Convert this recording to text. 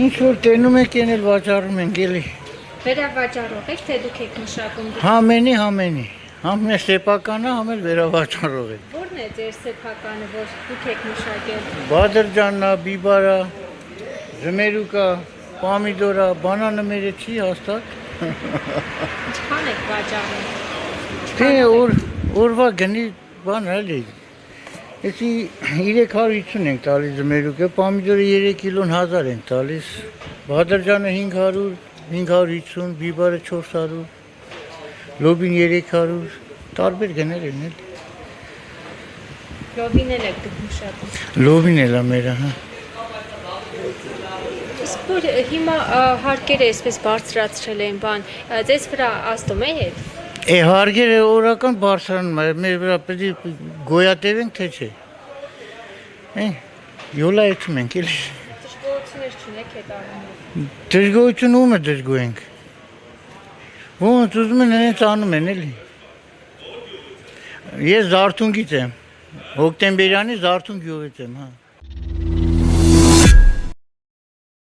Ինչ որ տենում եք ենել վաճառում ենք էլի։ Վերավաճառող եք, թե դուք եք մշակում։ Համենի։ Համ է սեփականը, համ էլ վերավաճառող է։ Որն է ձեր սեփականը, որ դուք եք մշակել։ Բադրջանն է, բիբարա, զմերուկա, պամիդորա, բանանը մերը չի հաստատ։ Ինչքան եք վաճառում։ Թե օրվա գնի բան էլի։ Էսի 350 ենք տալիս զմերուկը, պամիդորը 3 կիլոն 1000 ենք տալիս, բադրջանը 500, 550, բիբարը 400, լոբին 300, տարբեր գներ են էլ։ Լոբին էլ եք դուք մշակում։ Լոբին էլ է մերը, հա։ Իսկ որ հիմա հարկերը այսպես բարձրացրել են բան, ձեզ վրա ազդում է հետ։ Հարգերը օրական բարձրանում է, մեր վրա պետք է գոյատևենք, թե չէ։ Յոլա եթում ենք էլի։ Դժգոհություններ չունեք հետ առումով։ Դժգոհություն ում է դժգոհենք։ Ոնց ուզում են հենց անում են էլի։ Ես Զարթունգից եմ, Հոկտեմբերյանի Զարթունգ գյուղից եմ, հա։